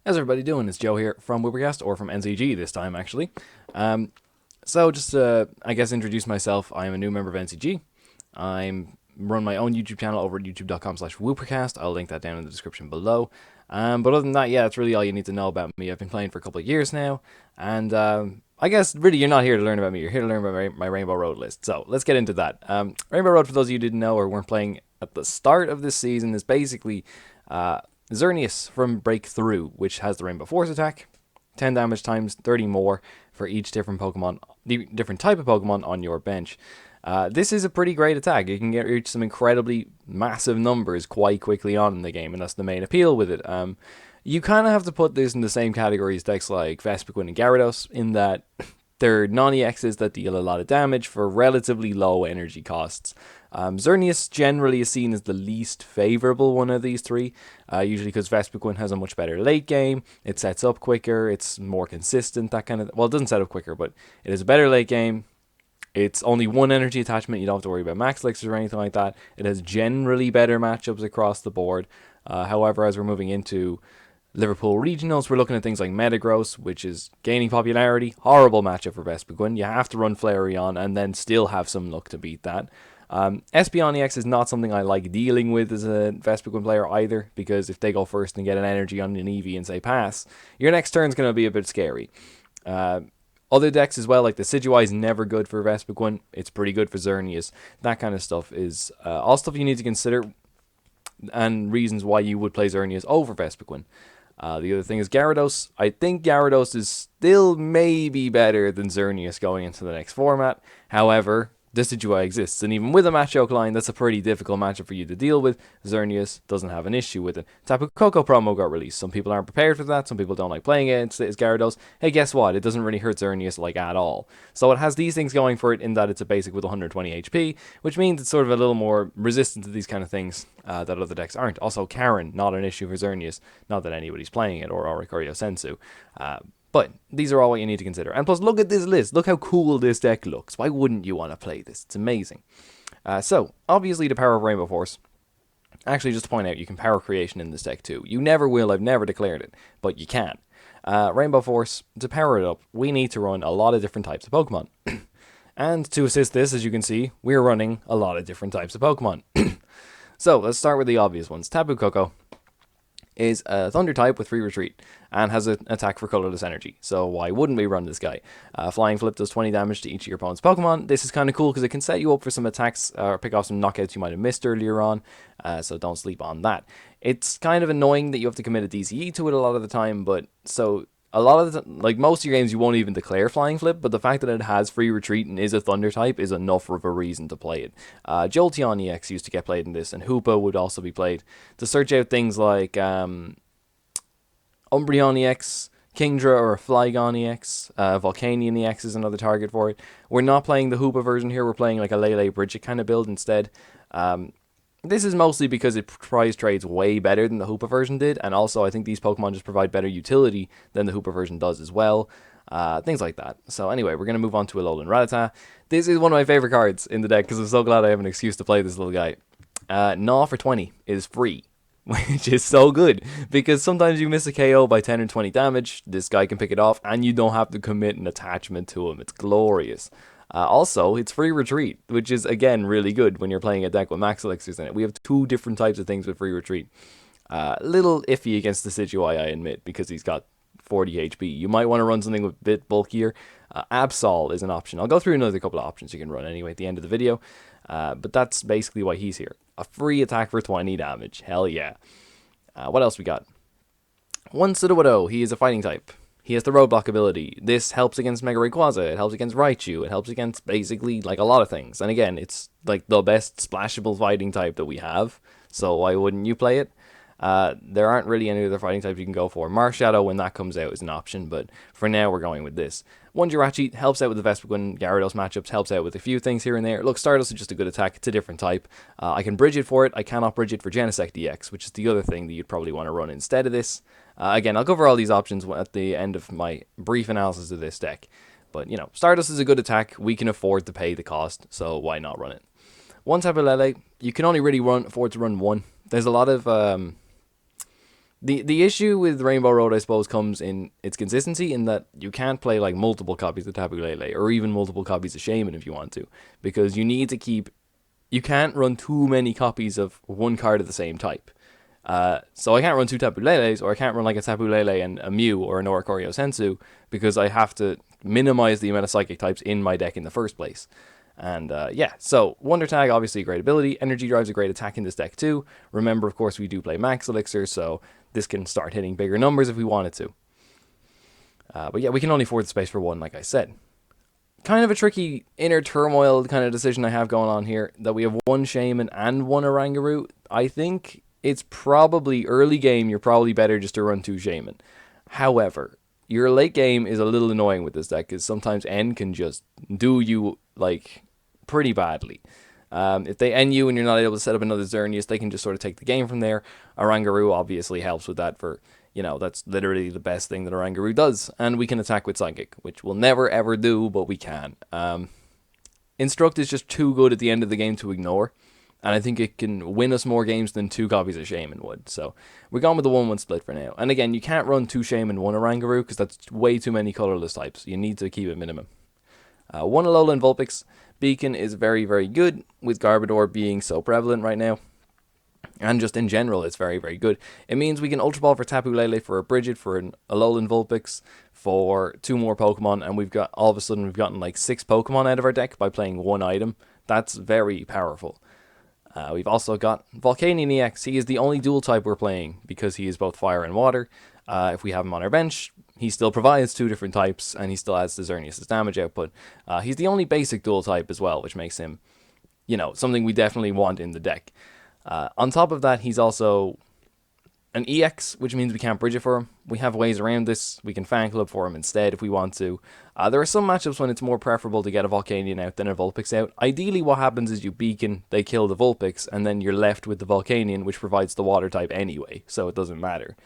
How's everybody doing? It's Joe here from Wibbercast, or from NCG this time, actually. So just to, I guess, introduce myself, I am a new member of NCG. I'm run my own YouTube channel over at youtube.com/Woopercast. I'll link that down in the description below. But other than that, yeah, that's really all you need to know about me. I've been playing for a couple of years now, and I guess really you're not here to learn about me. You're here to learn about my Rainbow Road list. So let's get into that. Rainbow Road, for those of you who didn't know or weren't playing at the start of this season, is basically Xerneas from Breakthrough, which has the Rainbow Force attack, 10 damage times 30 more for each different Pokemon, different type of Pokemon on your bench. This is a pretty great attack. You can reach some incredibly massive numbers quite quickly on in the game, and that's the main appeal with it. You kind of have to put this in the same category as decks like Vespiquen and Gyarados, in that they're non-EXs that deal a lot of damage for relatively low energy costs. Xerneas generally is seen as the least favourable one of these three, usually because Vespiquen has a much better late game, it sets up quicker, it's more consistent, that kind of... Well, it doesn't set up quicker, but it is a better late game. It's only one energy attachment, you don't have to worry about max elixirs or anything like that. It has generally better matchups across the board. However, as we're moving into Liverpool regionals, we're looking at things like Metagross, which is gaining popularity. Horrible matchup for Vespiquen. You have to run Flareon and then still have some luck to beat that. Espeon EX is not something I like dealing with as a Vespiquen player either, because if they go first and get an energy on an Eevee and say pass, your next turn's going to be a bit scary. Other decks as well, like the Decidueye is never good for Vespiquen. It's pretty good for Xerneas. That kind of stuff is all stuff you need to consider, and reasons why you would play Xerneas over Vespiquen. The other thing is Gyarados. I think Gyarados is still maybe better than Xerneas going into the next format. However, Decidueye exists, and even with a match-choke line, that's a pretty difficult matchup for you to deal with. Xerneas doesn't have an issue with it. Tapu Koko promo got released. Some people aren't prepared for that. Some people don't like playing it. It's Gyarados. Hey, guess what? It doesn't really hurt Xerneas like at all. So it has these things going for it in that it's a basic with 120 HP, which means it's sort of a little more resistant to these kind of things that other decks aren't. Also, Karen, not an issue for Xerneas. Not that anybody's playing it, or Oricorio Sensu. But these are all what you need to consider. And plus, look at this list. Look how cool this deck looks. Why wouldn't you want to play this? It's amazing. So, obviously, the power of Rainbow Force. Actually, just to point out, you can power creation in this deck too. You never will. I've never declared it. But you can. Rainbow Force, to power it up, we need to run a lot of different types of Pokemon. And to assist this, as you can see, we're running a lot of different types of Pokemon. So, let's start with the obvious ones. Tapu Koko is a Thunder type with free retreat and has an attack for colorless energy. So why wouldn't we run this guy? Flying Flip does 20 damage to each of your opponent's Pokemon. This is kind of cool because it can set you up for some attacks or pick off some knockouts you might have missed earlier on. So don't sleep on that. It's kind of annoying that you have to commit a DCE to it a lot of the time, but so a lot of the like most of your games you won't even declare Flying Flip, but the fact that it has free retreat and is a Thunder type is enough of a reason to play it. Jolteon EX used to get played in this, and Hoopa would also be played to search out things like Umbreon EX, Kingdra or Flygon EX, Volcanion EX is another target for it. We're not playing the Hoopa version here, we're playing like a Lele Bridget kind of build instead. This is mostly because it prize trades way better than the Hoopa version did, and also I think these Pokemon just provide better utility than the Hoopa version does as well. Things like that. So anyway, we're going to move on to Alolan Rattata. This is one of my favourite cards in the deck because I'm so glad I have an excuse to play this little guy. Gnaw for 20 is free, which is so good, because sometimes you miss a KO by 10 or 20 damage, this guy can pick it off, and you don't have to commit an attachment to him. It's glorious. Also, it's free retreat, which is, again, really good when you're playing a deck with max elixirs in it. We have two different types of things with free retreat. Little iffy against the Decidueye, I admit, because he's got 40 HP. You might want to run something a bit bulkier. Absol is an option. I'll go through another couple of options you can run anyway at the end of the video. But that's basically why he's here. A free attack for 20 damage. Hell yeah. What else we got? One Sudowoodo. He is a fighting type. He has the Roadblock ability. This helps against Mega Rayquaza. It helps against Raichu. It helps against basically like a lot of things. And again, it's like the best splashable fighting type that we have. So why wouldn't you play it? There aren't really any other fighting types you can go for. Marshadow, when that comes out, is an option, but for now we're going with this. One Jirachi helps out with the Vespiquen Gyarados matchups, helps out with a few things here and there. Look, Stardust is just a good attack. It's a different type. I can bridge it for it. I cannot bridge it for Genesect EX, which is the other thing that you'd probably want to run instead of this. Again, I'll cover all these options at the end of my brief analysis of this deck. But, you know, Stardust is a good attack. We can afford to pay the cost, so why not run it? One Tapu Lele, you can only really afford to run one. There's a lot of The issue with Rainbow Road, I suppose, comes in its consistency, in that you can't play like multiple copies of Tapu Lele or even multiple copies of Shaman if you want to, because you need to keep. You can't run too many copies of one card of the same type. So I can't run two Tapu Leles, or I can't run like a Tapu Lele and a Mew or an Oricorio Sensu, because I have to minimize the amount of Psychic types in my deck in the first place. And yeah, so Wonder Tag, obviously a great ability. Energy Drive's a great attack in this deck too. Remember, of course, we do play Max Elixir, so this can start hitting bigger numbers if we wanted to. But yeah, we can only afford the space for one, like I said. Kind of a tricky inner turmoil kind of decision I have going on here, that we have one Shaman and one Oranguru. I think it's probably early game, you're probably better just to run two Shaman. However, your late game is a little annoying with this deck, because sometimes N can just do you like pretty badly. If they end you and you're not able to set up another Xerneas, they can just sort of take the game from there. Oranguru obviously helps with that, for, you know, that's literally the best thing that Oranguru does. And we can attack with Psychic, which we'll never ever do, but we can. Instruct is just too good at the end of the game to ignore, and I think it can win us more games than two copies of Shaman would. So we're going with the 1-1 split for now. And again, you can't run two Shaman, one Oranguru, because that's way too many colorless types. You need to keep it minimum. One Alolan Vulpix. Beacon is very, very good, with Garbodor being so prevalent right now. And just in general, it's very, very good. It means we can Ultra Ball for Tapu Lele, for a Bridget, for an Alolan Vulpix, for 2 more Pokemon, and we've got, all of a sudden, we've gotten like 6 Pokemon out of our deck by playing one item. That's very powerful. We've also got Volcanion EX. He is the only dual type we're playing, because he is both fire and water. If we have him on our bench, he still provides 2 different types, and he still adds to Xerneas' damage output. He's the only basic dual type as well, which makes him, you know, something we definitely want in the deck. On top of that, he's also an EX, which means we can't bridge it for him. We have ways around this. We can fan club for him instead if we want to. There are some matchups when it's more preferable to get a Volcanion out than a Vulpix out. Ideally, what happens is you beacon, they kill the Vulpix, and then you're left with the Volcanion, which provides the water type anyway, so it doesn't matter.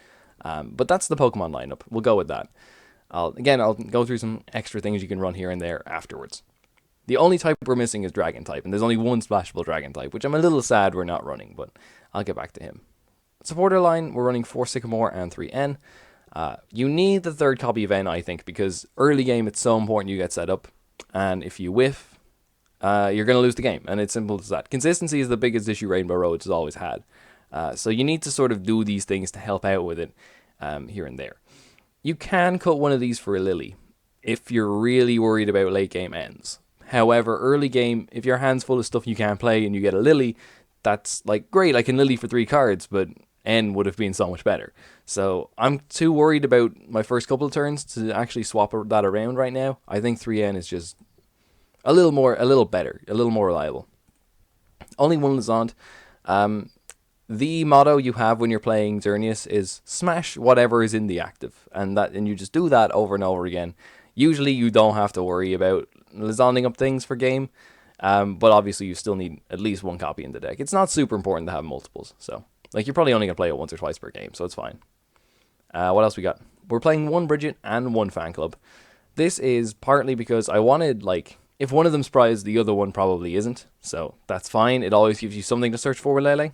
But that's the Pokemon lineup. We'll go with that. I'll go through some extra things you can run here and there afterwards. The only type we're missing is Dragon type, and there's only one splashable Dragon type, which I'm a little sad we're not running, but I'll get back to him. Supporter line, we're running 4 Sycamore and 3 N. You need the third copy of N, I think, because early game it's so important you get set up, and if you whiff, you're going to lose the game, and it's simple as that. Consistency is the biggest issue Rainbow Roads has always had. So you need to sort of do these things to help out with it here and there. You can cut one of these for a Lily if you're really worried about late game ends. However, early game, if your hand's full of stuff you can't play and you get a Lily, that's like, great, I can Lily for 3 cards, but N would have been so much better. So I'm too worried about my first couple of turns to actually swap that around right now. I think 3N is just a little better, a little more reliable. Only one Lizard. The motto you have when you're playing Xerneas is smash whatever is in the active, and you just do that over and over again. Usually you don't have to worry about Lizarding up things for game, but obviously you still need at least 1 copy in the deck. It's not super important to have multiples, so like you're probably only going to play it once or twice per game, so it's fine. What else we got? We're playing 1 Bridget and 1 Fan Club. This is partly because I wanted, like, if one of them's prized, the other one probably isn't, so that's fine. It always gives you something to search for with Lele.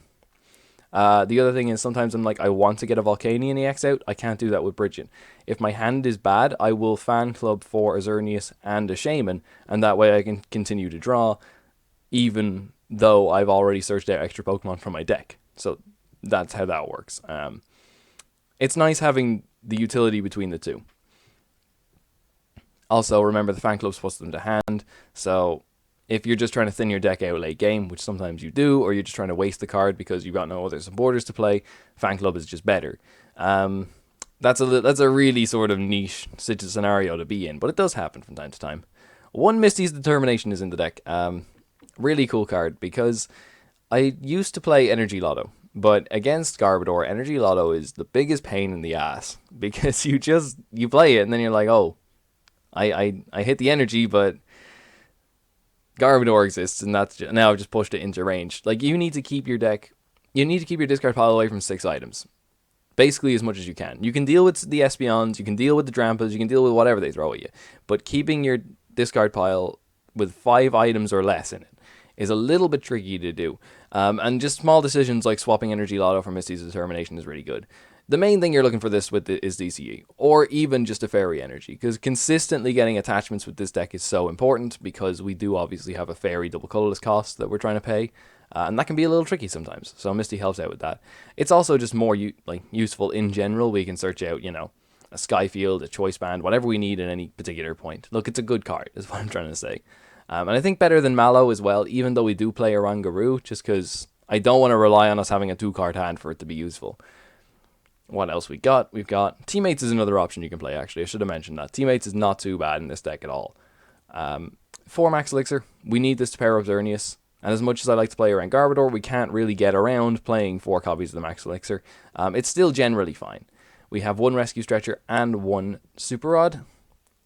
The other thing is sometimes I'm like, I want to get a Volcanion EX out. I can't do that with Bridget. If my hand is bad, I will fan club for a Xerneas and a Shaman, and that way I can continue to draw, even though I've already searched out extra Pokemon from my deck. So that's how that works. It's nice having the utility between the two. Also, remember the fan clubs puts them to hand, so if you're just trying to thin your deck out late game, which sometimes you do, or you're just trying to waste the card because you've got no other supporters to play, Fan Club is just better. That's a really sort of niche scenario to be in, but it does happen from time to time. 1 Misty's Determination is in the deck. Really cool card, because I used to play Energy Lotto, but against Garbodor, Energy Lotto is the biggest pain in the ass, because you play it, and then you're like, oh, I hit the energy, but Garbodor exists, and now I've just pushed it into range. Like, you need to keep your discard pile away from 6 items. Basically as much as you can. You can deal with the Espeons, you can deal with the Drampas, you can deal with whatever they throw at you. But keeping your discard pile with 5 items or less in it is a little bit tricky to do. And just small decisions like swapping Energy Lotto for Misty's Determination is really good. The main thing you're looking for this with is DCE, or even just a Fairy Energy, because consistently getting attachments with this deck is so important, because we do obviously have a Fairy double colorless cost that we're trying to pay, and that can be a little tricky sometimes, so Misty helps out with that. It's also just more useful in general. We can search out, a Skyfield, a Choice Band, whatever we need at any particular point. Look, it's a good card, is what I'm trying to say. And I think better than Mallow as well, even though we do play Orangaroo, just because I don't want to rely on us having a 2-card hand for it to be useful. What else we got? We've got Teammates is another option you can play, actually. I should have mentioned that. Teammates is not too bad in this deck at all. 4 Max Elixir. We need this to pair up Xerneas. And as much as I like to play around Garbodor, we can't really get around playing 4 copies of the Max Elixir. It's still generally fine. We have 1 Rescue Stretcher and 1 Super Rod.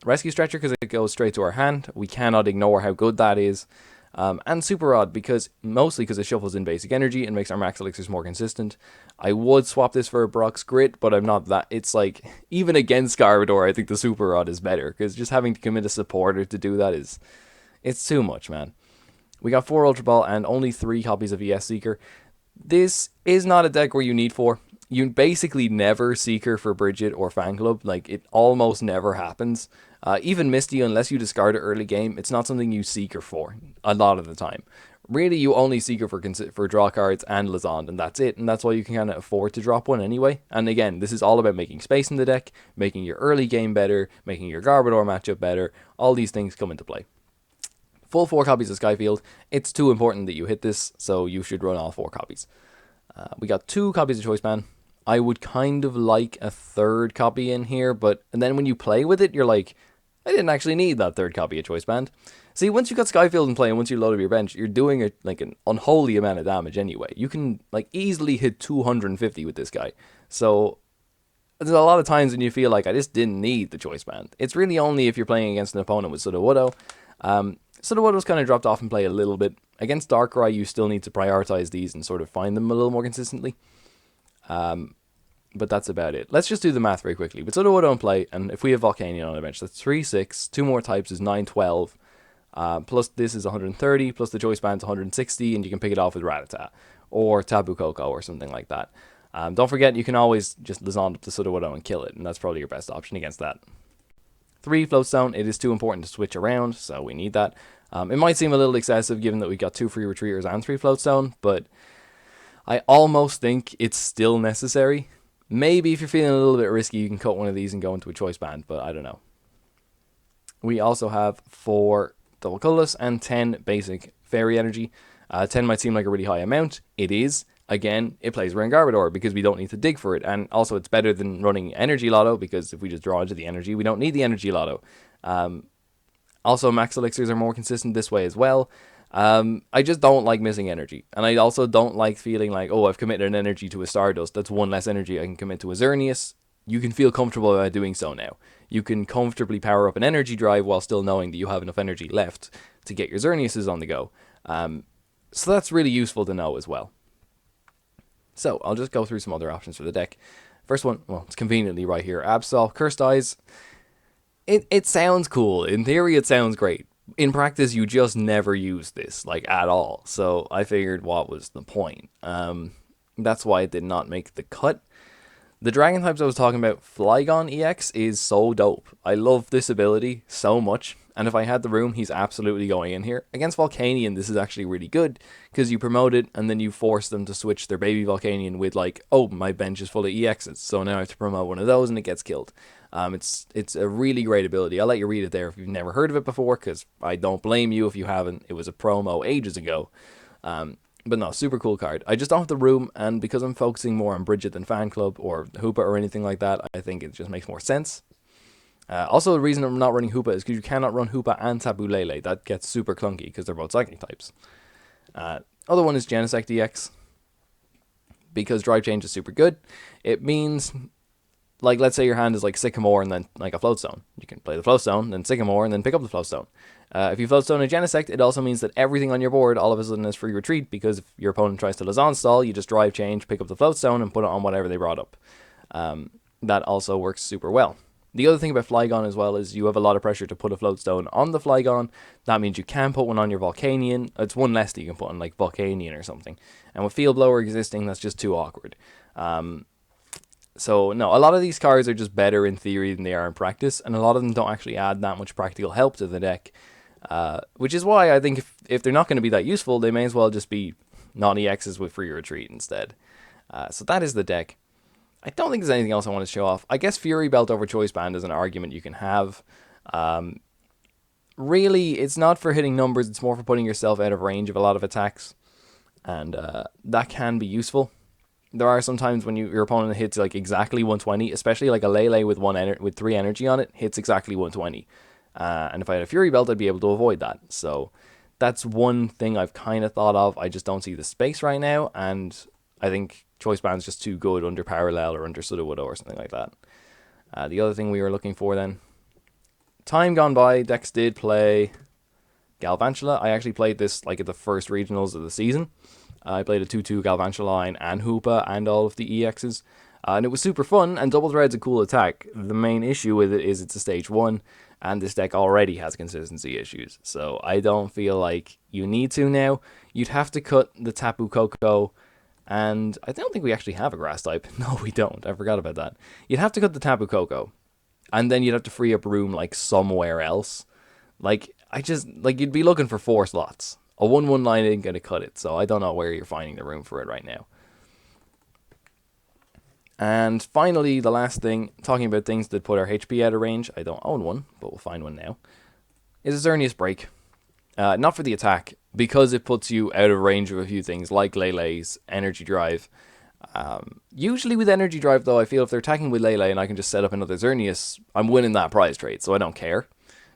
Rescue Stretcher because it goes straight to our hand. We cannot ignore how good that is. And Super Rod mostly because it shuffles in basic energy and makes our Max Elixirs more consistent. I would swap this for a Brock's Grit, but I'm not that. It's like, even against Garbodor, I think the Super Rod is better, because just having to commit a supporter to do that it's too much, man. We got 4 Ultra Ball and only 3 copies of ES Seeker. This is not a deck where you need 4. You basically never Seeker for Bridget or Fan Club. Like, it almost never happens. Even Misty, unless you discard it early game, it's not something you Seeker for a lot of the time. Really, you only Seeker for draw cards and Lazand, and that's it. And that's why you can kind of afford to drop one anyway. And again, this is all about making space in the deck, making your early game better, making your Garbodor matchup better. All these things come into play. Full 4 copies of Skyfield. It's too important that you hit this, so you should run all 4 copies. We got 2 copies of Choice Band. I would kind of like a 3rd copy in here, and then when you play with it, you're like, I didn't actually need that 3rd copy of Choice Band. See, once you got Skyfield in play and once you load up your bench, you're doing an unholy amount of damage anyway. You can easily hit 250 with this guy. So there's a lot of times when you feel like I just didn't need the Choice Band. It's really only if you're playing against an opponent with Sudowoodo. Sudowoodo's kind of dropped off in play a little bit. Against Darkrai, you still need to prioritize these and sort of find them a little more consistently. But that's about it. Let's just do the math very quickly. But Sudowoodo in play, and if we have Volcanion on the bench, that's 3, 6, 2 more types is 9, 12. Plus this is 130, plus the Choice Band's 160, and you can pick it off with Rattata, or Tapu Koko, or something like that. Don't forget, you can always just Lazand up the Sudowoodo and kill it, and that's probably your best option against that. 3 Floatstone, it is too important to switch around, so we need that. It might seem a little excessive given that we got 2 free Retreaters and 3 Floatstone, but I almost think it's still necessary. Maybe if you're feeling a little bit risky, you can cut one of these and go into a Choice Band, but I don't know. We also have 4 double colorless and 10 basic Fairy Energy. 10 might seem like a really high amount. It is. Again, it plays around Garbodor because we don't need to dig for it. And also it's better than running Energy Lotto because if we just draw into the energy, we don't need the Energy Lotto. Also, Max Elixirs are more consistent this way as well. I just don't like missing energy. And I also don't like feeling like, oh, I've committed an energy to a Stardust. That's 1 less energy I can commit to a Xerneas. You can feel comfortable about doing so now. You can comfortably power up an energy drive while still knowing that you have enough energy left to get your Xerneases on the go. So that's really useful to know as well. So I'll just go through some other options for the deck. First one, well, it's conveniently right here. Absol, Cursed Eyes. It sounds cool. In theory, it sounds great. In practice, you just never use this, at all. So I figured, what was the point? That's why it did not make the cut. The Dragon types I was talking about, Flygon EX, is so dope. I love this ability so much. And if I had the room, he's absolutely going in here. Against Volcanion, this is actually really good, because you promote it, and then you force them to switch their baby Volcanion with, oh, my bench is full of EXs, so now I have to promote one of those, and it gets killed. It's a really great ability. I'll let you read it there if you've never heard of it before, because I don't blame you if you haven't. It was a promo ages ago. But no, super cool card. I just don't have the room, and because I'm focusing more on Bridget than Fan Club, or Hoopa, or anything like that, I think it just makes more sense. Also, the reason I'm not running Hoopa is because you cannot run Hoopa and Tapu Lele. That gets super clunky because they're both psychic types. Other one is Genesect EX. Because Drive Change is super good. It means, let's say your hand is Sycamore and then a Floatstone. You can play the Floatstone, then Sycamore, and then pick up the Floatstone. If you Floatstone a Genesect, it also means that everything on your board all of a sudden is free retreat, because if your opponent tries to Lazand stall, you just Drive Change, pick up the Floatstone, and put it on whatever they brought up. That also works super well. The other thing about Flygon as well is you have a lot of pressure to put a Floatstone on the Flygon. That means you can put one on your Volcanion. It's 1 less that you can put on Volcanion or something. And with Field Blower existing, that's just too awkward. So no, a lot of these cards are just better in theory than they are in practice, and a lot of them don't actually add that much practical help to the deck. Which is why I think if they're not going to be that useful, they may as well just be non-EXs with free retreat instead. So that is the deck. I don't think there's anything else I want to show off. I guess Fury Belt over Choice Band is an argument you can have. Really, it's not for hitting numbers, it's more for putting yourself out of range of a lot of attacks. And that can be useful. There are some times when your opponent hits like exactly 120, especially like a Lele with with 3 energy on it, hits exactly 120. And if I had a Fury Belt, I'd be able to avoid that. So that's one thing I've kind of thought of. I just don't see the space right now, and I think Choice Band's just too good under Parallel or under Sudowoodo or something like that. The other thing we were looking for then, time gone by, decks did play Galvantula. I actually played this like at the first regionals of the season. I played a 2-2 Galvantula line and Hoopa and all of the EXs. And it was super fun, and Double Thread's a cool attack. The main issue with it is it's a stage 1, and this deck already has consistency issues. So I don't feel like you need to now. You'd have to cut the Tapu Koko, and I don't think we actually have a grass type. No, we don't. I forgot about that. You'd have to cut the Tapu Koko, and then you'd have to free up room like somewhere else. Like, you'd be looking for 4 slots. A 1-1 line ain't going to cut it, so I don't know where you're finding the room for it right now. And finally, the last thing, talking about things that put our HP out of range, I don't own one, but we'll find one now, is a Xerneas Break. Not for the attack, because it puts you out of range of a few things, like Lele's Energy Drive. Usually with Energy Drive, though, I feel if they're attacking with Lele and I can just set up another Xerneas, I'm winning that prize trade, so I don't care.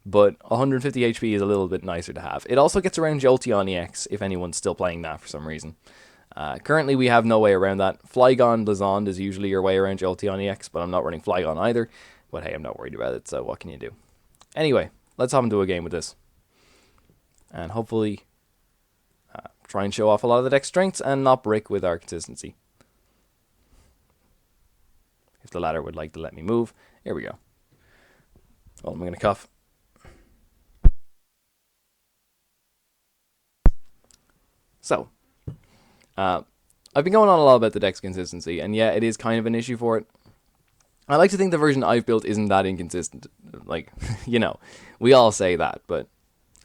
But 150 HP is a little bit nicer to have. It also gets around Jolteon EX if anyone's still playing that for some reason. Currently, we have no way around that. Flygon Lazond is usually your way around Jolteon EX, but I'm not running Flygon either. But hey, I'm not worried about it, so what can you do? Anyway, let's hop into a game with this. And hopefully try and show off a lot of the deck strengths and not break with our consistency. If the ladder would like to let me move. Here we go. Oh, I'm going to cough. So, I've been going on a lot about the deck's consistency, and yeah, it is kind of an issue for it. I like to think the version I've built isn't that inconsistent. Like, you know, we all say that, but...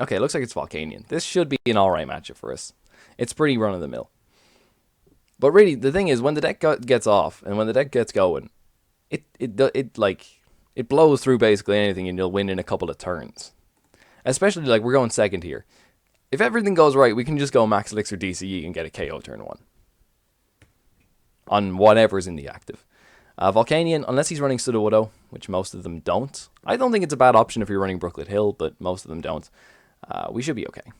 Okay, it looks like it's Volcanion. This should be an alright matchup for us. It's pretty run-of-the-mill. But really, the thing is, when the deck gets off, and when the deck gets going, it blows through basically anything, and you'll win in a couple of turns. Especially, like, we're going second here. If everything goes right, we can just go Max Elixir DCE and get a KO turn 1. On whatever's in the active. Volcanion, unless he's running Sudowoodo, which most of them don't. I don't think it's a bad option if you're running Brooklet Hill, but most of them don't. We should be okay.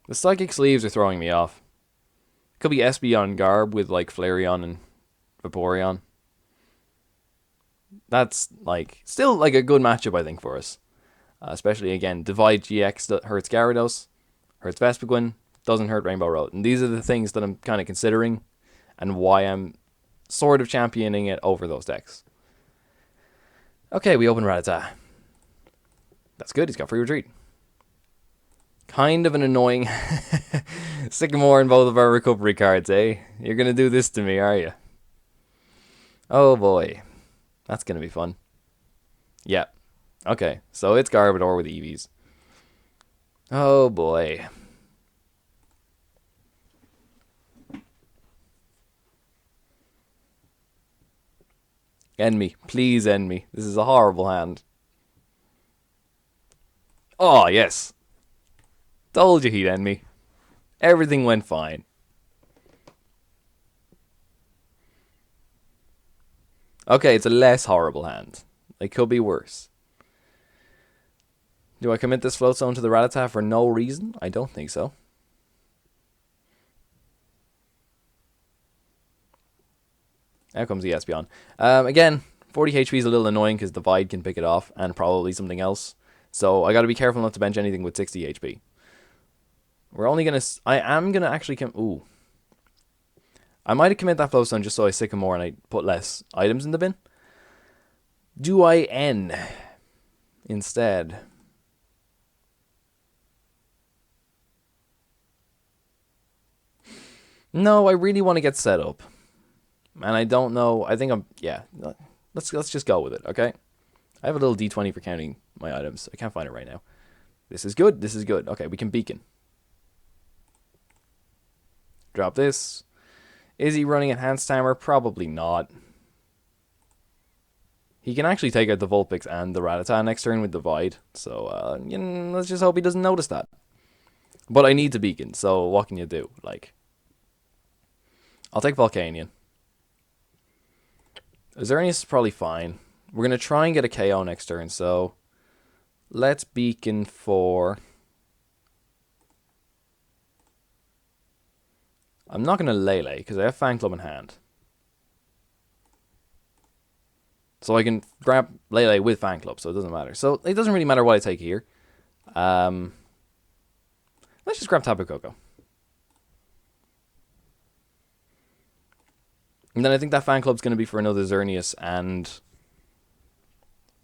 The Psychic Sleeves are throwing me off. Could be Espeon Garb with like Flareon and Vaporeon. That's like still like a good matchup, I think, for us. Especially, again, Divide GX that hurts Gyarados, hurts Vespiquen, doesn't hurt Rainbow Road. And these are the things that I'm kind of considering and why I'm sort of championing it over those decks. Okay, we open Rattata. That's good, he's got free retreat. Kind of an annoying Sycamore in both of our recovery cards, eh? You're going to do this to me, are you? Oh boy. That's going to be fun. Yeah. Okay, so it's Garbodor with EVs. Oh boy. End me. Please end me. This is a horrible hand. Oh, yes. Told you he'd end me. Everything went fine. Okay, it's a less horrible hand. It could be worse. Do I commit this Float Zone to the Rattata for no reason? I don't think so. Out comes the Espeon. Again, 40 HP is a little annoying because Divide can pick it off and probably something else. So I got to be careful not to bench anything with 60 HP. We're only going to... I am going to actually... Ooh. I might have committed that Float Zone just so I Sycamore and I put less items in the bin. Do I N instead? No, I really want to get set up. And I don't know. I think I'm. Yeah. Let's just go with it. Okay. I have a little D20 for counting my items. I can't find it right now. This is good. This is good. Okay, we can beacon. Drop this. Is he running enhanced hammer? Probably not. He can actually take out the Vulpix and the Rattata next turn with Divide. So, let's just hope he doesn't notice that. But I need to beacon, so what can you do? Like, I'll take Volcanion. Xerneas is probably fine. We're going to try and get a KO next turn, so let's beacon for... I'm not going to Lele, because I have Fan Club in hand. So I can grab Lele with Fan Club, so it doesn't matter. So it doesn't really matter what I take here. Let's just grab Tapu Koko. And then I think that Fan Club's going to be for another Xerneas and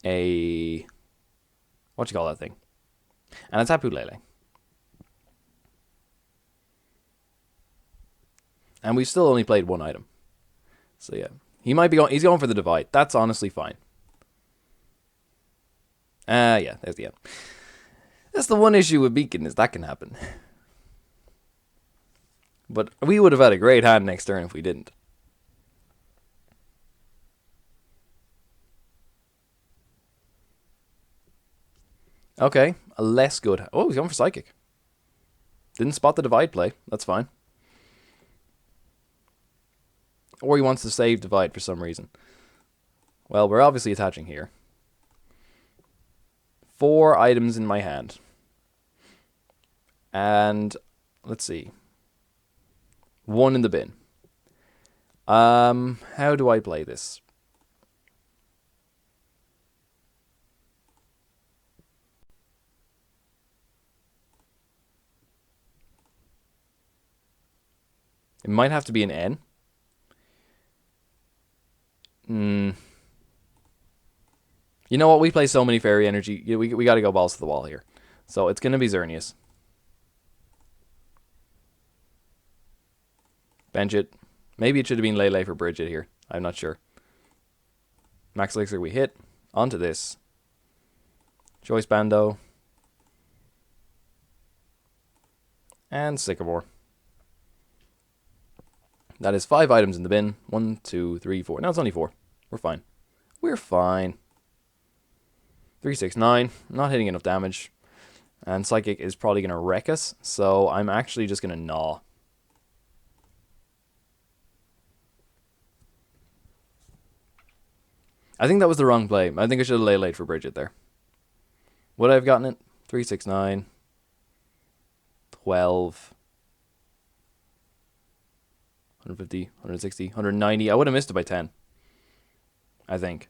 a... what you call that thing? And a Tapu Lele. And we've still only played one item. So yeah. He might be going... he's going for the Divide. That's honestly fine. Yeah. There's the end. That's the one issue with Beacon, is that can happen. But we would have had a great hand next turn if we didn't. Okay. A less good... oh, he's going for Psychic. Didn't spot the Divide play. That's fine. Or he wants to save Divide for some reason. Well, we're obviously attaching here. 4 items in my hand. And let's see. 1 in the bin. How do I play this? It might have to be an N. You know what? We play so many Fairy Energy. We got to go balls to the wall here. So it's going to be Xerneas. Bench it. Maybe it should have been Lele for Bridget here. I'm not sure. Max Elixir we hit. Onto this. Choice Bando. And Sycamore. That is 5 items in the bin. 1, 2, 3, 4. No, it's only 4. We're fine. We're fine. 3, 6, 9. Not hitting enough damage. And Psychic is probably going to wreck us. So I'm actually just going to gnaw. I think that was the wrong play. I think I should have late for Bridget there. Would I have gotten it? 3, 6, 9. 12. 150, 160, 190. I would have missed it by 10. I think.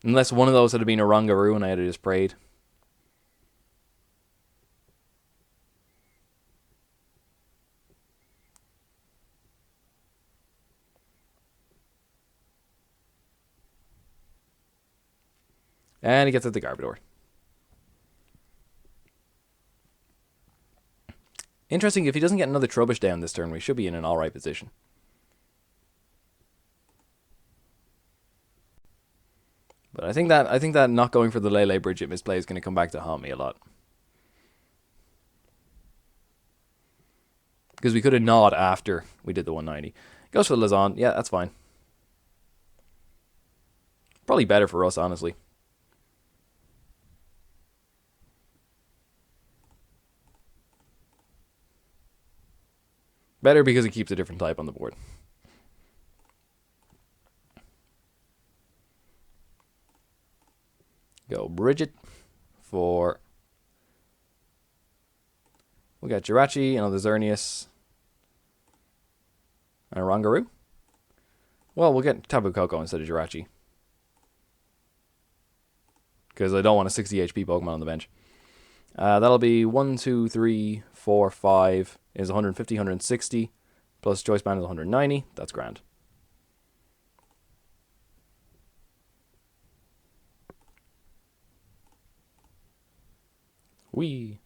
Unless one of those had been a Rongaroo and I had just prayed. And he gets at the Garbodor. Interesting, if he doesn't get another Trubbish down this turn, we should be in an alright position. But I think that not going for the Lele Bridget misplay is going to come back to haunt me a lot. Because we could have gnawed after we did the 190. Goes for the Lazan. Yeah, that's fine. Probably better for us, honestly. Better because it keeps a different type on the board. Go Bridget for... we got Jirachi, another Xerneas, and a Rongaroo. Well, we'll get Tapu Koko instead of Jirachi. Because I don't want a 60 HP Pokemon on the bench. That'll be 1, 2, 3, 4, 5 is 150, 160. Plus Choice Band is 190. That's grand. Whee.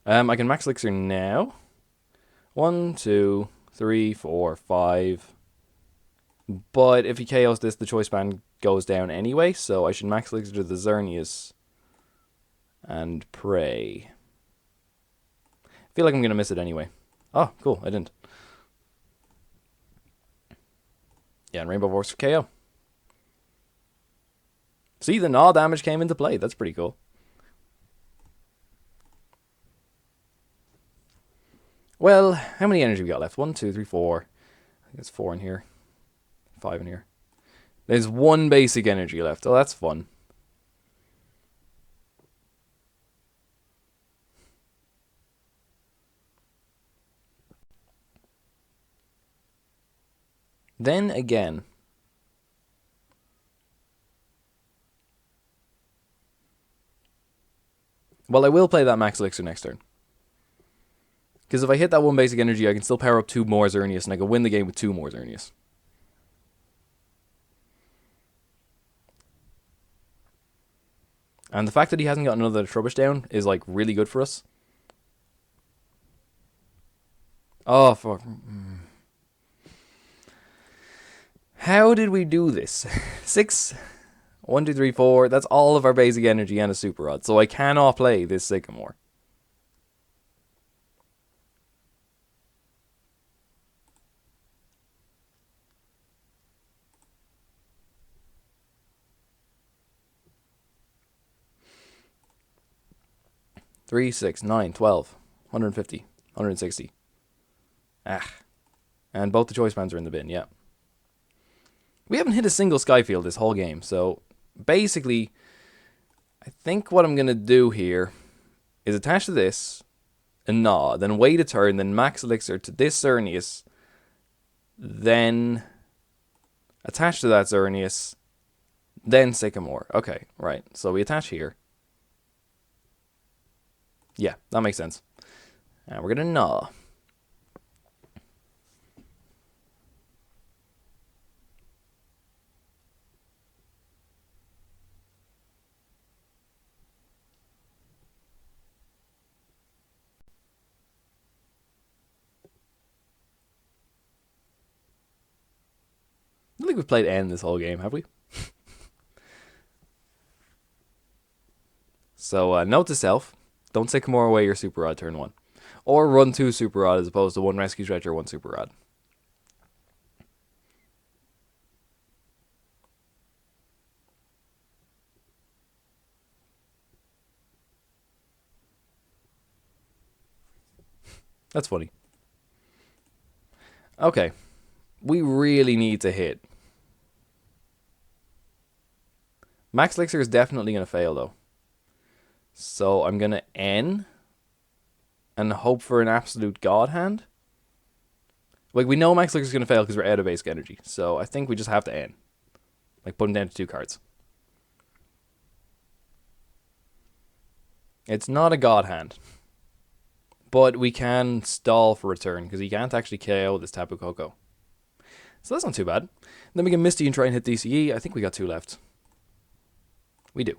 I can max elixir now. 1, 2, 3, 4, 5. But if he KOs this, the choice band goes down anyway, so I should max elixir to the Xerneas and pray. I feel like I'm going to miss it anyway. Oh, cool, I didn't. Yeah, and Rainbow Vortex for KO. See, the gnaw damage came into play. That's pretty cool. Well, how many energy we got left? 1, 2, 3, 4. I think it's 4 in here. 5 in here. There's 1 basic energy left. Oh, that's fun. Then again. Well, I will play that max elixir next turn. Because if I hit that 1 basic energy, I can still power up 2 more Xerneas, and I can win the game with 2 more Xerneas. And the fact that he hasn't got another Trubbish down is, like, really good for us. Oh, fuck. How did we do this? 6... 1, 2, 3, 4. That's all of our basic energy and a super rod. So I cannot play this Sycamore. Three, 6, 9, 12, 150, 160. Ah. And both the choice bands are in the bin, yeah. We haven't hit a single Skyfield this whole game, so basically, I think what I'm going to do here is attach to this a Gnaw, then wait a turn, then max elixir to this Xerneas, then attach to that Xerneas, then Sycamore. Okay, right. So we attach here. Yeah, that makes sense. And we're going to Gnaw. I don't think we've played N this whole game, have we? So, note to self, don't Sycamore away your Super Rod turn 1. Or run 2 Super Rod as opposed to 1 Rescue Stretcher, 1 Super Rod. That's funny. Okay. We really need to hit. Max Elixir is definitely going to fail, though. So I'm going to N and hope for an absolute God hand. Like, we know Max Elixir is going to fail because we're out of basic energy. So I think we just have to N. Like, put him down to 2 cards. It's not a God hand. But we can stall for a turn because he can't actually KO this Tapu Koko. So that's not too bad. Then we can Misty and try and hit DCE. I think we got 2 left. We do.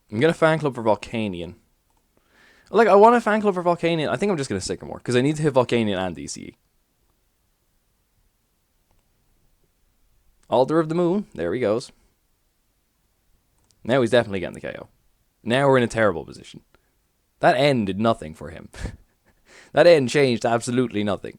I'm going to fan club for Volcanion. Like, I want a fan club for Volcanion. I think I'm just going to Sycamore because I need to hit Volcanion and DCE. Altar of the Moon. There he goes. Now he's definitely getting the KO. Now we're in a terrible position. That N did nothing for him. That N changed absolutely nothing.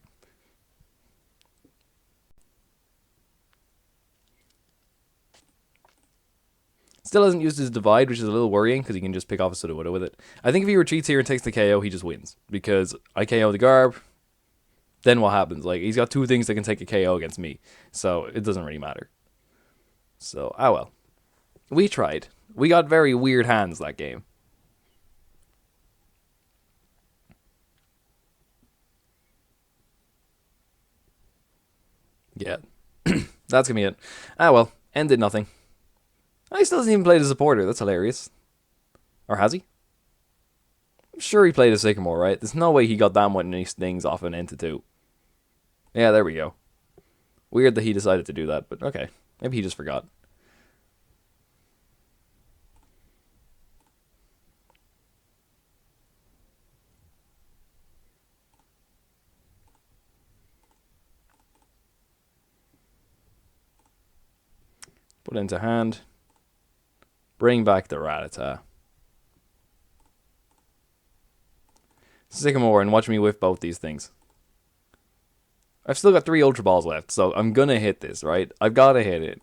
Still hasn't used his Divide, which is a little worrying because he can just pick off a Sudowoodo with it. I think if he retreats here and takes the KO, he just wins. Because I KO the Garb, then what happens? Like, he's got 2 things that can take a KO against me. So it doesn't really matter. So, ah well. We tried. We got very weird hands that game. Yeah. That's gonna be it. Ah well. N did nothing. He still doesn't even play the supporter. That's hilarious. Or has he? I'm sure he played a Sycamore, right? There's no way he got that many things off an N to 2. Yeah, there we go. Weird that he decided to do that, but okay. Maybe he just forgot. Put into hand. Bring back the Rattata. Sycamore and watch me whiff both these things. I've still got 3 Ultra Balls left, so I'm gonna hit this, right? I've gotta hit it.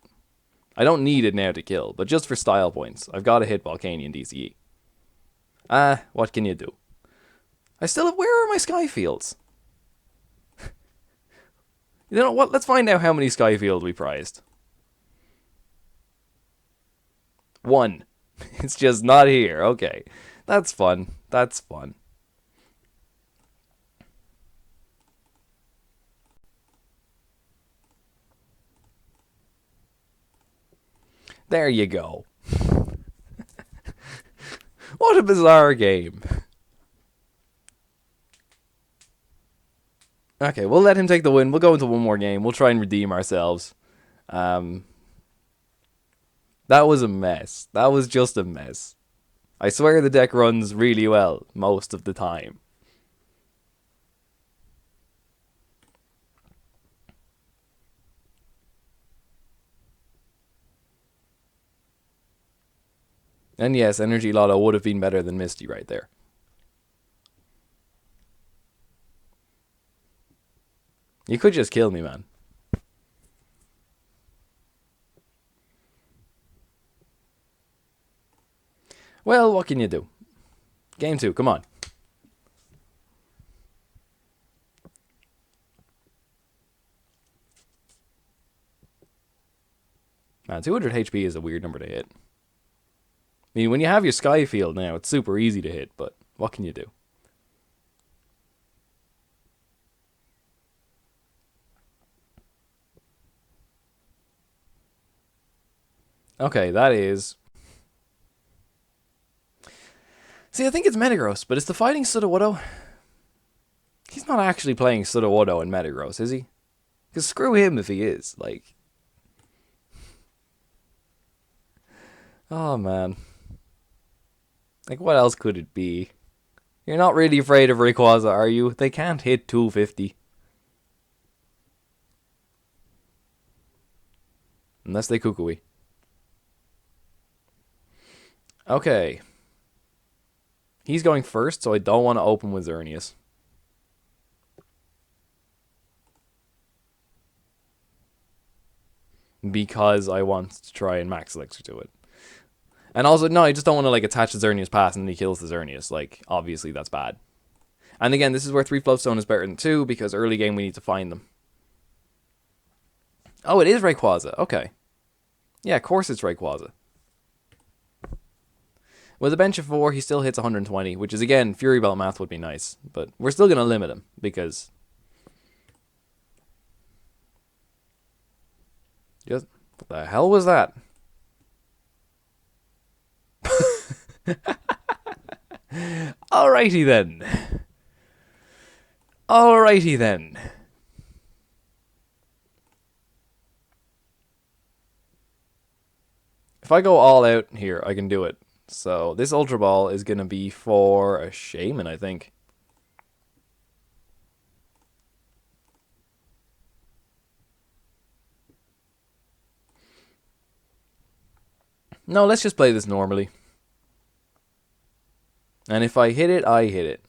I don't need it now to kill, but just for style points, I've gotta hit Volcanion DCE. What can you do? I still have... Where are my Sky Fields? You know what? Let's find out how many Sky Fields we prized. 1. It's just not here. Okay. That's fun. That's fun. There you go. What a bizarre game. Okay, we'll let him take the win. We'll go into one more game. We'll try and redeem ourselves. That was a mess. That was just a mess. I swear the deck runs really well most of the time. And yes, Energy Lotto would have been better than Misty right there. You could just kill me, man. Well, what can you do? Game 2, come on. Man, 200 HP is a weird number to hit. I mean, when you have your Sky Field now, it's super easy to hit, but what can you do? Okay, that is... See, I think it's Metagross, but is the fighting Sudowoodo? He's not actually playing Sudowoodo and Metagross, is he? Because screw him if he is, like... Oh, man. Like, what else could it be? You're not really afraid of Rayquaza, are you? They can't hit 250. Unless they Kukui. Okay. He's going first, so I don't want to open with Xerneas. Because I want to try and max elixir to it. And also, no, I just don't want to like attach the Xerneas pass and then he kills the Xerneas. Like, obviously that's bad. And again, this is where 3 Floatstone is better than 2, because early game we need to find them. Oh, it is Rayquaza. Okay. Yeah, of course it's Rayquaza. With a bench of 4, he still hits 120, which is, again, Fury Belt math would be nice. But we're still going to limit him, because... Just, what the hell was that? Alrighty then. Alrighty then. If I go all out here, I can do it. So this Ultra Ball is going to be for a Shaman, I think. No, let's just play this normally. And if I hit it, I hit it.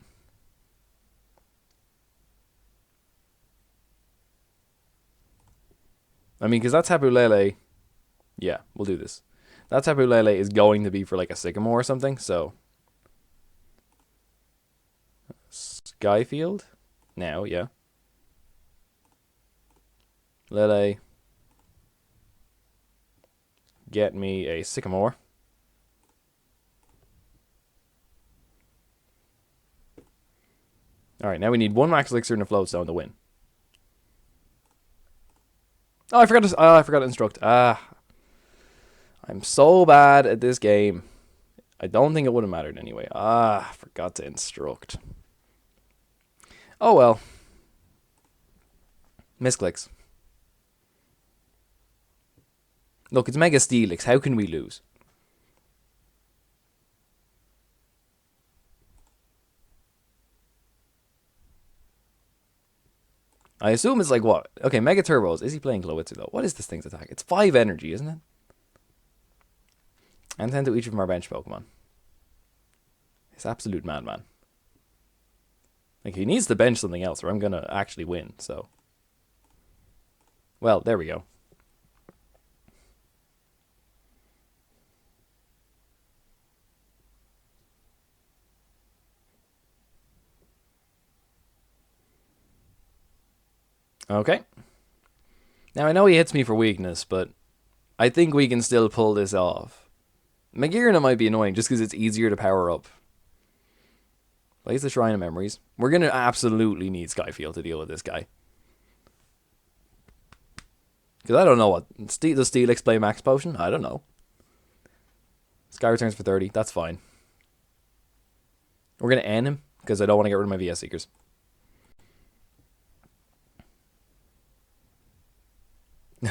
I mean, because that Tapu Lele... Yeah, we'll do this. That Tapu Lele is going to be for like a Sycamore or something, so... Skyfield? Now, yeah. Lele. Get me a Sycamore. Alright, now we need 1 Max Elixir and a Floatstone to win. Oh, I forgot to instruct. I'm so bad at this game. I don't think it would have mattered anyway. I forgot to instruct. Oh well. Misclicks. Look, it's Mega Steelix. How can we lose? I assume it's like what? Okay, Mega Turbos. Is he playing Glowitzer though? What is this thing's attack? It's 5 energy, isn't it? And 10 to each of our bench Pokemon. He's absolute madman. Like, he needs to bench something else or I'm going to actually win, so. Well, there we go. Okay. Now, I know he hits me for weakness, but I think we can still pull this off. Magearna might be annoying just because it's easier to power up. Plays the Shrine of Memories. We're going to absolutely need Skyfield to deal with this guy. Because I don't know what. Does Steelix play Max Potion? I don't know. Sky returns for 30. That's fine. We're going to end him because I don't want to get rid of my VS Seekers.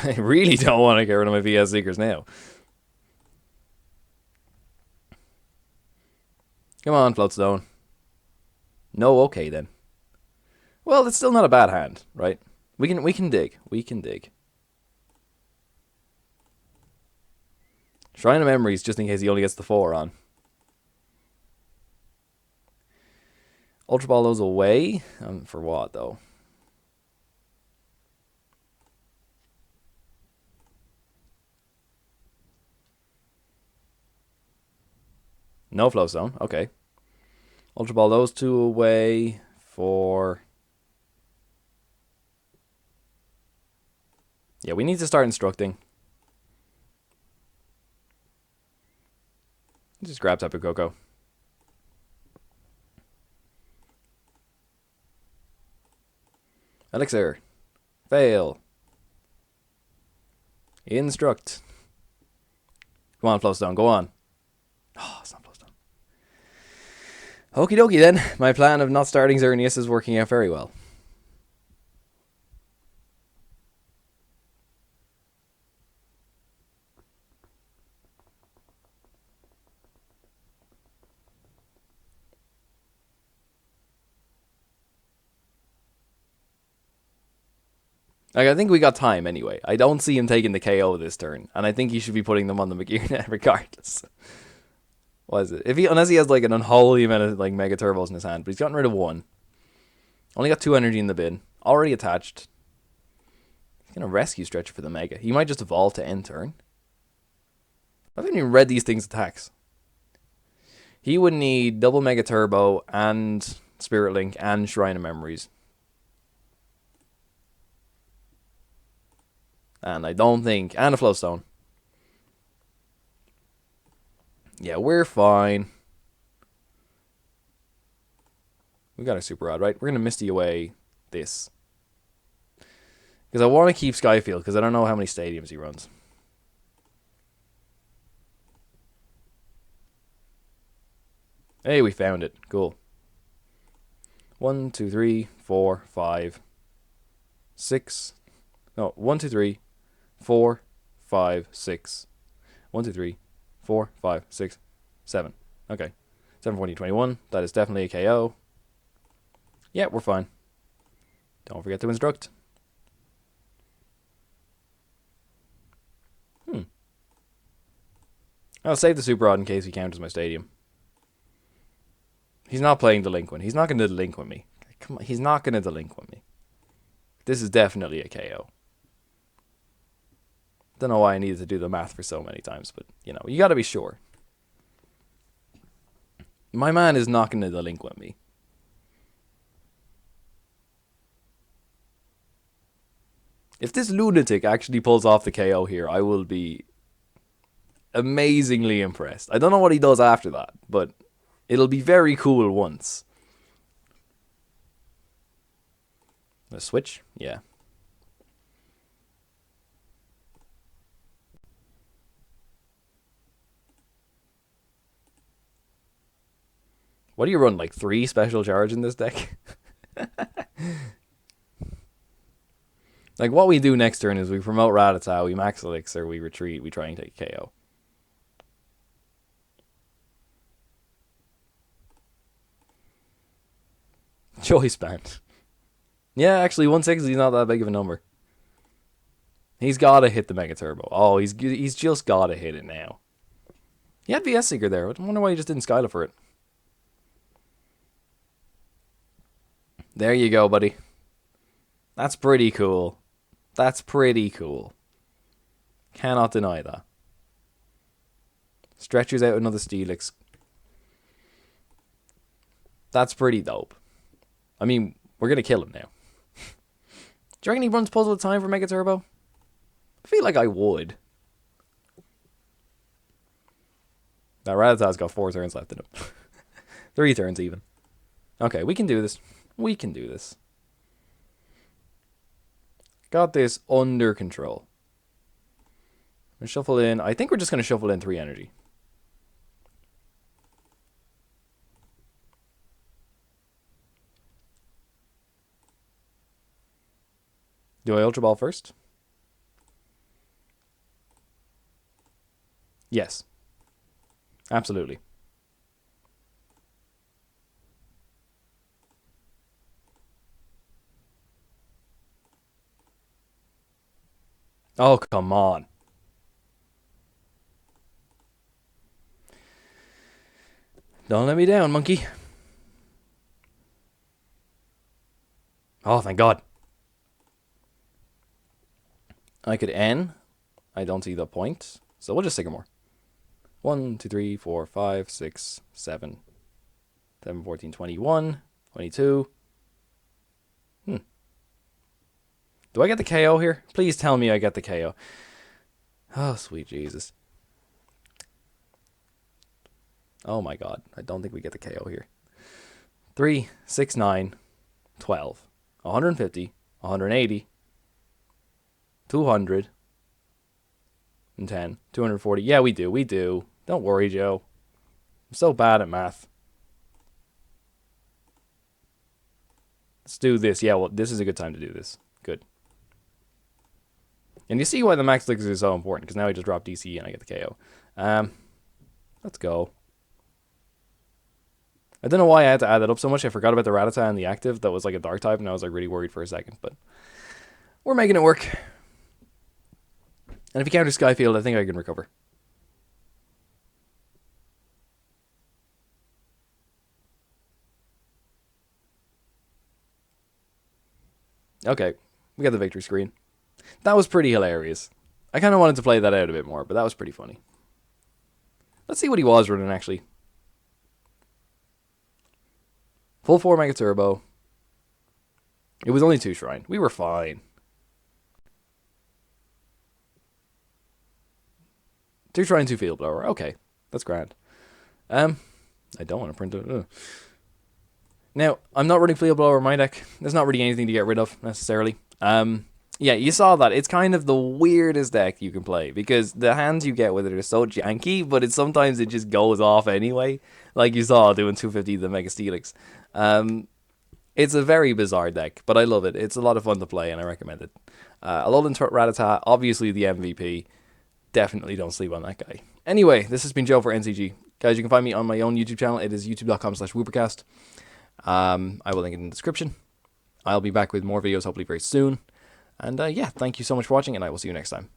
I really don't want to get rid of my VS Seekers now. Come on, Floatstone. No, okay then. Well, it's still not a bad hand, right? We can dig. We can dig. Shrine of Memories, just in case he only gets the 4 on. Ultra Ball those away. For what, though? No Flow Zone. Okay. Ultra Ball those 2 away for... Yeah, we need to start instructing. Just grab Tapu Koko. Elixir. Fail. Instruct. Come on, Flowstone, go on. Oh, it's not Flowstone. Okie dokie then. My plan of not starting Xerneas is working out very well. Like, I think we got time anyway. I don't see him taking the KO this turn, and I think he should be putting them on the Magearna regardless. What is it? Unless he has like an unholy amount of like Mega Turbos in his hand, but he's gotten rid of 1. Only got 2 energy in the bin. Already attached. He's gonna rescue Stretcher for the Mega. He might just evolve to end turn. I haven't even read these things' attacks. He would need double Mega Turbo and Spirit Link and Shrine of Memories. And I don't think... And a Flowstone. Yeah, we're fine. We got a Super Rod, right? We're going to Misty away this. Because I want to keep Skyfield, because I don't know how many stadiums he runs. Hey, we found it. Cool. 1, 2, 3, 4, 5, 6. No, 1, 2, 3, 4, 5, 6. 1, 2, 3, 4, 5, 6, 7. Okay. 7, 20, 21. That is definitely a KO. Yeah, we're fine. Don't forget to instruct. I'll save the Super Rod in case he counters my stadium. He's not playing Delinquent. He's not going to Delinquent me. Come on, he's not going to Delinquent me. This is definitely a KO. Don't know why I needed to do the math for so many times, but, you know, you got to be sure. My man is not going to Delinquent me. If this lunatic actually pulls off the KO here, I will be amazingly impressed. I don't know what he does after that, but it'll be very cool once. A switch? Yeah. What do you run, like 3 special charge in this deck? Like, what we do next turn is we promote Rattata, we max Elixir, we retreat, we try and take KO. Choice band. Yeah, actually, 160 is not that big of a number. He's got to hit the Mega Turbo. Oh, he's just got to hit it now. He had VS Seeker there. I wonder why he just didn't Skyla for it. There you go, buddy. That's pretty cool. That's pretty cool. Cannot deny that. Stretches out another Steelix. That's pretty dope. I mean, we're going to kill him now. Do you reckon he runs Puzzle of Time for Mega Turbo? I feel like I would. Now, Rattata's got 4 turns left in him. 3 turns even. Okay, we can do this. We can do this. Got this under control. I'm going to shuffle in. I think we're just going to shuffle in 3 energy. Do I Ultra Ball first? Yes. Absolutely. Oh, come on. Don't let me down, monkey. Oh, thank God. I could N. I don't see the point. So we'll just Sycamore. 1, 2, 3, 4, 5, 6, 7, 7, 14, 21, 22. Do I get the KO here? Please tell me I get the KO. Oh, sweet Jesus. Oh my God. I don't think we get the KO here. 3, 6, 9, 12, 150, 180, 200, and 10, 240. Yeah, we do. We do. Don't worry, Joe. I'm so bad at math. Let's do this. Yeah, well, this is a good time to do this. Good. And you see why the max elixir is so important, because now I just drop DC and I get the KO. Let's go. I don't know why I had to add that up so much. I forgot about the Rattata and the active. That was like a dark type, and I was like really worried for a second. But we're making it work. And if you counter Skyfield, I think I can recover. Okay, we got the victory screen. That was pretty hilarious. I kind of wanted to play that out a bit more, but that was pretty funny. Let's see what he was running, actually. Full 4 Mega Turbo. It was only 2 Shrine. We were fine. 2 Shrine, 2 Field Blower. Okay, that's grand. I don't want to print it. Ugh. Now, I'm not running Field Blower in my deck. There's not really anything to get rid of, necessarily. Yeah, you saw that. It's kind of the weirdest deck you can play, because the hands you get with it are so janky, but sometimes it just goes off anyway. Like you saw doing 250 the Mega Steelix. It's a very bizarre deck, but I love it. It's a lot of fun to play, and I recommend it. Alolan Rattata, obviously the MVP. Definitely don't sleep on that guy. Anyway, this has been Joe for NCG. Guys, you can find me on my own YouTube channel. It is youtube.com/Woopercast. I will link it in the description. I'll be back with more videos hopefully very soon. And yeah, thank you so much for watching, and I will see you next time.